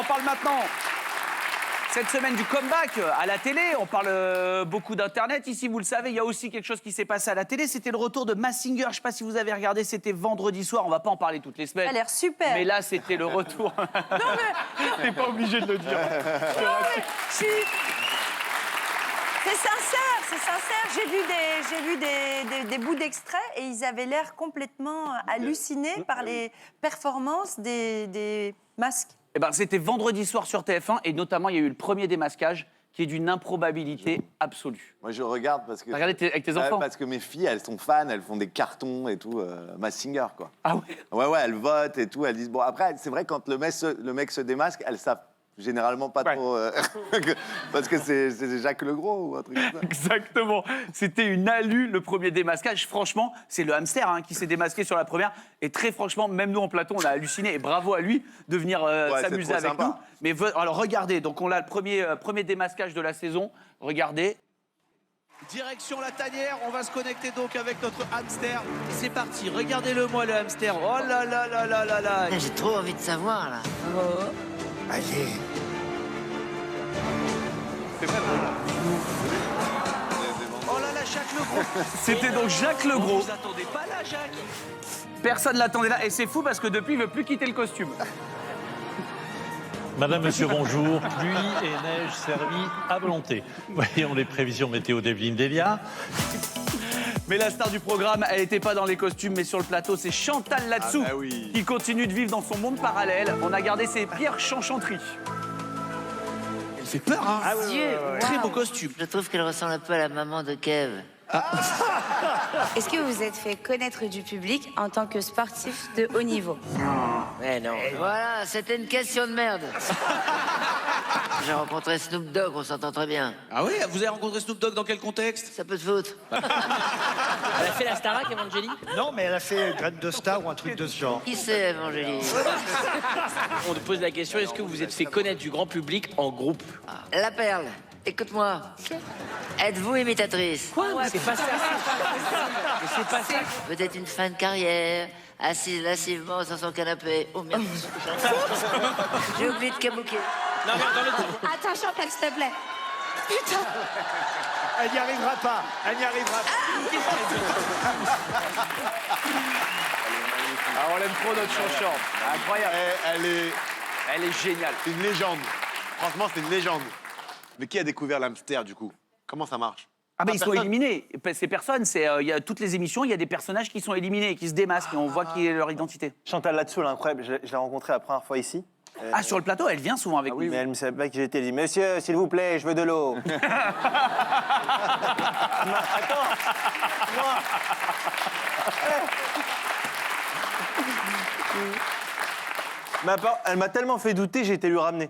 parle maintenant. Cette semaine du comeback à la télé, on parle beaucoup d'Internet ici, vous le savez. Il y a aussi quelque chose qui s'est passé à la télé. C'était le retour de Mask Singer. Je ne sais pas si vous avez regardé, c'était vendredi soir. On ne va pas en parler toutes les semaines. Ça a l'air super. Mais là, c'était le retour. Non, mais... T'es pas obligé de le dire. Non, mais... C'est sincère, c'est sincère. J'ai vu des bouts d'extraits et ils avaient l'air complètement hallucinés par les performances des masques. Eh ben, c'était vendredi soir sur TF1 et notamment, il y a eu le premier démasquage qui est d'une improbabilité absolue. Moi, je regarde parce que... Regardez avec tes enfants. Parce que mes filles, elles sont fans, elles font des cartons et tout, Mask Singer, quoi. Ah ouais? Ouais, elles votent et tout, elles disent... Bon, après, c'est vrai, quand le mec se démasque, elles savent généralement pas trop... parce que c'est Jacques Legros ou un truc comme ça. Exactement. C'était une alu, le premier démasquage. Franchement, c'est le hamster qui s'est démasqué sur la première. Et très franchement, même nous en plateau, on a halluciné. Et bravo à lui de venir s'amuser avec sympa. nous. Mais alors regardez, donc on a le premier démasquage de la saison. Regardez. Direction la tanière, on va se connecter donc avec notre hamster. C'est parti, regardez-le moi le hamster. Oh là là là là là là. J'ai trop envie de savoir, là. Allez. Oh là là, Jacques Legros. C'était donc Jacques Legros. Vous attendez pas là, Jacques? Personne l'attendait là. Et c'est fou parce que depuis, il veut plus quitter le costume. Madame, Monsieur, bonjour. Pluie et neige servies à volonté. Voyons les prévisions météo d'Evelyne Delia. Mais la star du programme, elle n'était pas dans les costumes, mais sur le plateau, c'est Chantal Latsou Ah bah oui. qui continue de vivre dans son monde parallèle. On a gardé ses pires chanchanteries. Elle fait peur, hein. Ah oui, Très beau costume. Je trouve qu'elle ressemble un peu à la maman de Kev. Est-ce que vous vous êtes fait connaître du public en tant que sportif de haut niveau? Mais non. Voilà, c'était une question de merde. J'ai rencontré Snoop Dogg, on s'entend très bien. Ah oui, vous avez rencontré Snoop Dogg dans quel contexte? Ça peut te foutre. Elle a fait la Starac, Evangélie? Non, mais elle a fait Graine de Star ou un truc de ce genre. Qui c'est, Evangélie? On te pose la question, est-ce que vous vous êtes fait connaître du grand public en groupe? La Perle, écoute-moi. Êtes-vous imitatrice? Quoi? C'est pas ça. Mais c'est pas ça. Peut-être une fin de carrière, assise lascivement sur son canapé. Oh merde. J'ai oublié de kabouker. Non, mais dans le groupe. Attends, Chantal, s'il te plaît. Putain. Elle n'y arrivera pas. Elle n'y arrivera pas. Ah, on l'aime trop, notre chanchant. Incroyable. Elle est géniale. C'est une légende. Franchement, c'est une légende. Mais qui a découvert l'hamster, du coup? Comment ça marche? Ah ben ils sont éliminés. Ces personnes, il y a toutes les émissions, il y a des personnages qui sont éliminés et qui se démasquent et on voit qui est leur identité. Chantal Latsou, elle est incroyable. Je l'ai rencontrée la première fois ici. Ah, sur le plateau, elle vient souvent avec nous. Mais elle ne savait pas qui j'étais. Elle dit, monsieur, s'il vous plaît, je veux de l'eau. Attends. Elle m'a tellement fait douter, j'ai été lui ramener.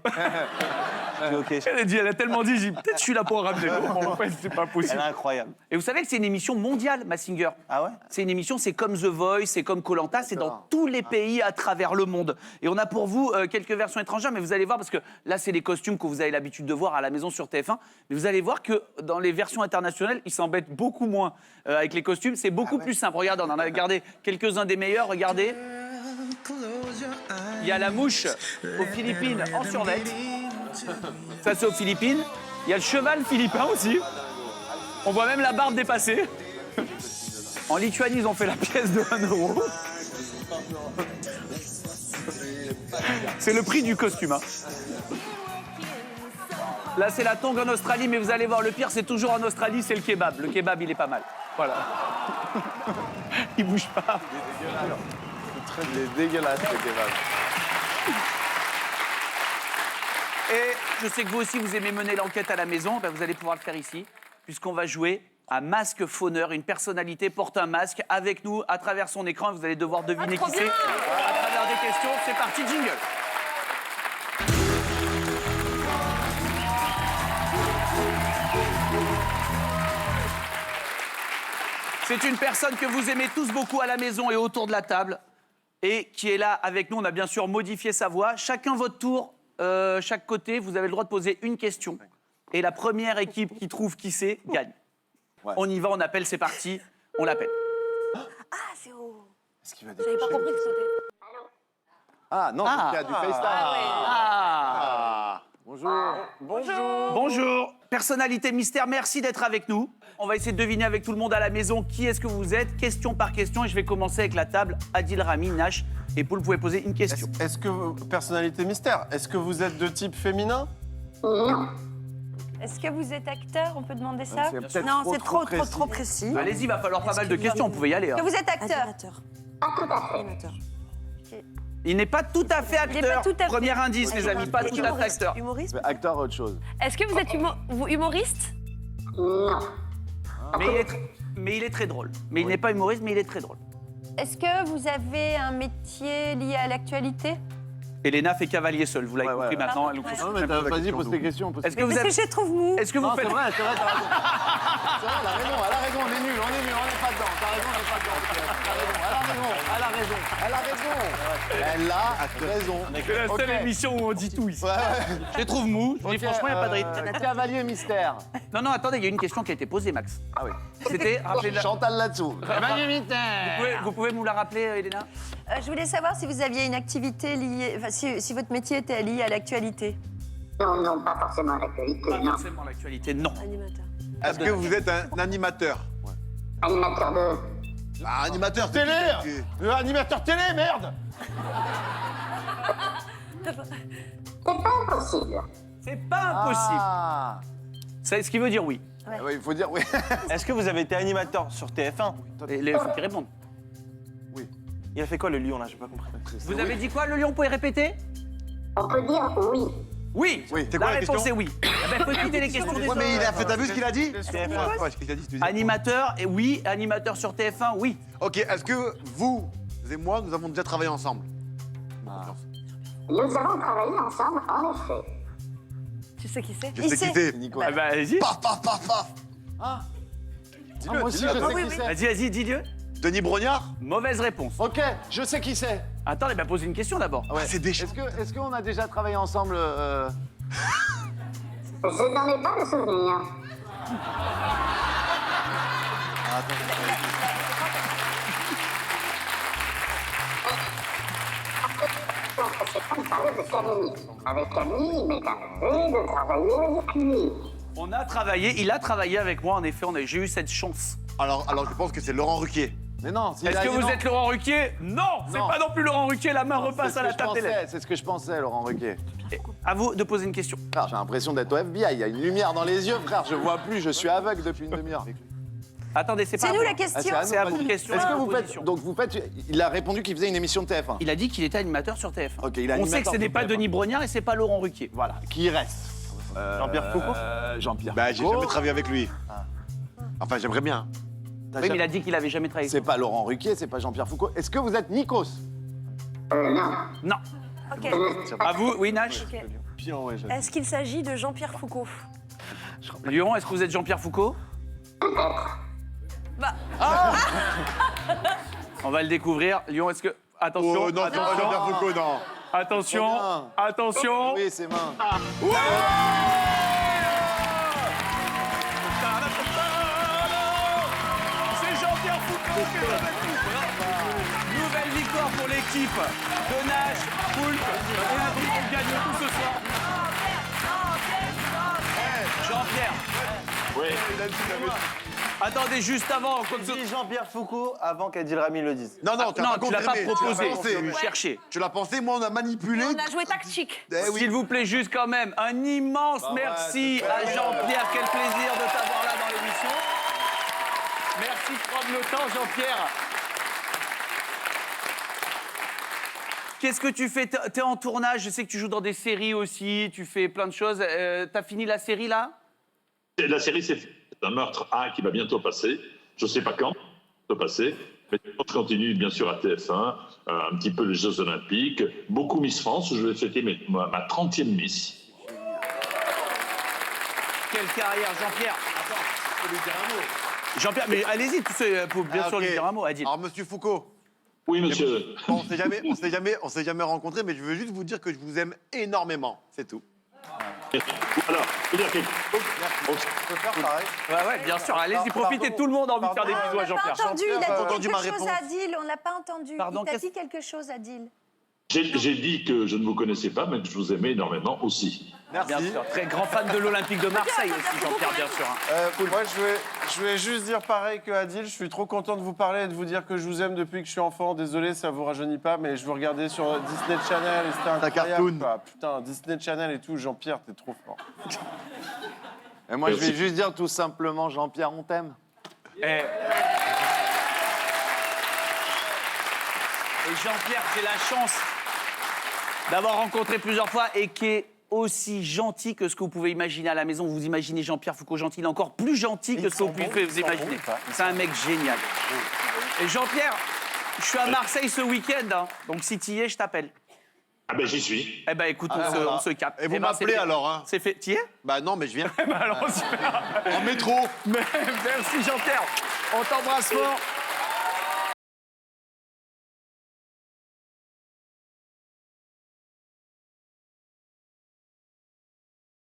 Okay. Elle a tellement dit, peut-être je suis là pour ramener. En fait, c'est pas possible. Elle est incroyable. Et vous savez que c'est une émission mondiale, Mask Singer. Ah ouais? C'est une émission, c'est comme The Voice, c'est comme Koh-Lanta, c'est dans tous les pays à travers le monde. Et on a pour vous quelques versions étrangères, mais vous allez voir, parce que là, c'est les costumes que vous avez l'habitude de voir à la maison sur TF1. Mais vous allez voir que dans les versions internationales, ils s'embêtent beaucoup moins avec les costumes. C'est beaucoup plus simple. Regardez, on en a gardé quelques-uns des meilleurs. Regardez. Il y a la mouche aux Philippines en survêt. Ça, c'est aux Philippines. Il y a le cheval philippin aussi. On voit même la barbe dépassée. En Lituanie, ils ont fait la pièce de 1 euro. C'est le prix du costume. Là, c'est la tongue en Australie, mais vous allez voir, le pire, c'est toujours en Australie, c'est le kebab. Le kebab, il est pas mal. Voilà. Il bouge pas. Il est dégueulasse, ce kebab. Et je sais que vous aussi, vous aimez mener l'enquête à la maison. Ben, vous allez pouvoir le faire ici, puisqu'on va jouer à Masque Fauneur. Une personnalité porte un masque avec nous à travers son écran. Vous allez devoir deviner qui c'est à travers des questions. C'est parti, jingle. C'est une personne que vous aimez tous beaucoup à la maison et autour de la table. Et qui est là avec nous. On a bien sûr modifié sa voix. Chacun votre tour. Chaque côté, vous avez le droit de poser une question. Et la première équipe qui trouve qui c'est, gagne. Ouais. On y va, on appelle, c'est parti. On l'appelle. Ah, c'est au... Est-ce qu'il va J'avais pas compris que c'était... Ah non, c'est qu'il y a du FaceTime. Ah, Bonjour. Personnalité mystère, merci d'être avec nous. On va essayer de deviner avec tout le monde à la maison qui est-ce que vous êtes, question par question. Et je vais commencer avec la table. Adil, Rami, Nash et Paul, vous pouvez poser une question. Est-ce que, personnalité mystère, est-ce que vous êtes de type féminin? Est-ce que vous êtes acteur? On peut demander ça? C'est peut-être Non, trop, c'est trop trop précis. Allez-y, il va falloir pas mal de questions, vous pouvez y aller. Est-ce hein. que vous êtes acteur? Animateur. Il n'est pas tout à fait Il est pas acteur. tout à fait- Premier indice, les amis, pas tout à fait acteur. Humoriste. Acteur, autre chose. Est-ce que vous êtes humoriste? Mais il est très drôle. Mais il n'est pas humoriste, mais il est très drôle. Est-ce que vous avez un métier lié à l'actualité? Elena fait cavalier seul, vous l'avez Ouais, compris ouais. maintenant. Elle nous Ouais. pose- Non, mais vas-y, pose tes questions. Est-ce que vous Parce que êtes... je les trouve mou. Est-ce que vous Non, c'est faites... vrai, t'as raison. C'est vrai, elle a raison, on est nuls, on n'est pas dedans. T'as raison, on n'est pas dedans. Elle a raison. Elle a raison. C'est la seule Ok. émission où on dit tout ici. Ouais, ouais. Je les trouve mous. Je dis Ok, franchement, il n'y a pas de rythme. Cavalier mystère. Non, non, attendez, il y a une question qui a été posée, Max. Ah oui. C'était... rappelez-la. Chantal là-dessous. Cavalier mystère. Vous pouvez nous la rappeler, Elena? Je voulais savoir si vous aviez une activité liée, enfin, si votre métier était lié à l'actualité. Non, pas forcément à l'actualité, Pas forcément l'actualité, non. Animateur. Est-ce que vous êtes un animateur? Animateur de... Bah, animateur, c'est Télé Animateur télé, merde! C'est pas impossible. C'est pas impossible. Ah. C'est ce qui veut dire oui. Oui, il faut dire oui. Est-ce que vous avez été animateur sur TF1? Il faut qu'il réponde. Il a fait quoi le lion là? J'ai pas compris. Vous avez dit quoi, le lion? Vous pouvez répéter? On peut dire oui. Oui. Oui. C'est La quoi la réponse question? est oui. Eh ben, faut écouter les questions des Ouais, autres. mais il a fait, t'as vu ce qu'il a dit? TF1. Ouais, ce qu'il a dit, tu dis. Animateur, et oui. Animateur sur TF1, oui. Ok, est-ce que vous et moi, nous avons déjà travaillé ensemble? Nous avons travaillé ensemble, en effet. Tu sais qui c'est? Je sais qui c'est. Nico. Ah bah, allez-y. Paf, paf, paf, paf. Ah, moi aussi, je sais qui c'est. Vas-y, vas-y, dis-le. Denis Brognard? Mauvaise réponse. Ok, je sais qui c'est. Attendez, bah, posez une question d'abord. Ouais. C'est des choses. Est-ce qu'on a déjà travaillé ensemble Je n'en ai pas le souvenir. C'est comme parler de Camille. Avec Camille, il m'est arrivé de travailler avec lui. On a travaillé, il a travaillé avec moi, en effet, j'ai eu cette chance. Alors, je pense que c'est Laurent Ruquier. Mais non, Est-ce que vous êtes Laurent Ruquier? Non, c'est Non. pas non plus Laurent Ruquier, la main repasse à la table des lèvres. C'est ce que je pensais, Laurent Ruquier. À vous de poser une question. Frère, j'ai l'impression d'être au FBI. Il y a une lumière dans les yeux, frère. Je vois plus. Je suis aveugle depuis une demi-heure. Attendez, c'est pas C'est à nous vous. la question. Ah, C'est à vous, question. Est-ce que vous proposition. faites. Donc vous faites. Il a répondu qu'il faisait une émission de TF1. Il a dit qu'il était animateur sur TF1. Ok, il est On sait que animateur ce n'est sur pas TF1. Denis Brognard et c'est pas Laurent Ruquier. Voilà. Qui reste Jean-Pierre Foucault? Jean-Pierre. Bah, j'ai Foucault. jamais travaillé avec lui. Enfin, j'aimerais bien. T'as Oui, mais il jamais- a dit qu'il avait jamais travaillé. C'est pas Laurent Ruquier, c'est pas Jean-Pierre Foucault. Est-ce que vous êtes Nikos Non. Non. Ok. À vous, oui, Nash. Ok. Pion, ouais, je- Est-ce qu'il s'agit de Jean-Pierre Foucault? Lyon, est-ce que vous êtes Jean-Pierre Foucault? Bah, On va le découvrir. Lyon, est-ce que... Attention, Oh non, c'est pas Jean-Pierre Foucault, non. attention, Bien. attention. Oui, c'est main. C'est Jean-Pierre Foucault qui est avec nous. Nouvelle victoire pour l'équipe de Nash, Poulpe. On gagne tout ce soir. Jean-Pierre. Attendez, juste avant, comme ça. Dis Jean-Pierre Foucault avant qu'Adil Rami le dise. Non, non, Non, tu l'as pas confirmé, proposé, tu l'as pensé. tu cherché. Tu l'as pensé, moi, on a manipulé. on a joué tactique. Eh oui. S'il vous plaît, juste quand même, un immense merci à Jean-Pierre. Quel plaisir de t'avoir là dans l'émission. Merci de prendre le temps, Jean-Pierre. Qu'est-ce que tu fais? T'es en tournage, je sais que tu joues dans des séries aussi, tu fais plein de choses. T'as fini la série là? La série, c'est un meurtre 1 qui va bientôt passer. Je ne sais pas quand, ça va passer. Mais je continue bien sûr à TF1, un petit peu les Jeux Olympiques, beaucoup Miss France. Je vais fêter ma 30e Miss. Quelle carrière, Jean-Pierre. Attends, faut lui dire un mot. Jean-Pierre, mais allez-y, tous ceux, pour bien sûr lui dire un mot, Adil. Alors, monsieur Foucault, Oui, monsieur. on s'est jamais rencontrés, mais je veux juste vous dire que je vous aime énormément. C'est tout. Alors, je veux dire quelque chose. Je peux faire pareil. Ouais, bien sûr, allez-y, profitez, tout le monde a envie de faire des bisous On à l'a pas Jean-Pierre. entendu, il Jean-Pierre, a entendu dit ma quelque chose réponse. à Adil, on l'a pas entendu. Pardon, Il t'a qu'est-ce- dit quelque chose, Adil. J'ai dit que je ne vous connaissais pas, mais que je vous aimais énormément aussi. Merci. Bien sûr, très grand fan de l'Olympique de Marseille aussi, Jean-Pierre, bien sûr. Hein. Moi, je voulais juste dire pareil que Adil. Je suis trop content de vous parler et de vous dire que je vous aime depuis que je suis enfant. Désolé, ça vous rajeunit pas, mais je vous regardais sur Disney Channel et c'était incroyable. cartoon. Quoi. Putain, Disney Channel et tout. Jean-Pierre, t'es trop fort. Et moi, je Merci. vais juste dire tout simplement, Jean-Pierre, on t'aime. Et Jean-Pierre, j'ai la chance d'avoir rencontré plusieurs fois et qui est aussi gentil que ce que vous pouvez imaginer à la maison. Vous imaginez Jean-Pierre Foucault gentil, il est encore plus gentil que ce que vous pouvez vous imaginer. C'est un mec génial. Et Jean-Pierre, je suis à Marseille ce week-end, hein, donc si tu y es, je t'appelle. Ah ben j'y suis. Eh ben écoute, on se capte. Et vous Eh ben, m'appelez c'est fait. alors, hein. C'est fait. Tu y es? Bah non, mais je viens. Alors, super. En métro. Merci Jean-Pierre. On t'embrasse fort.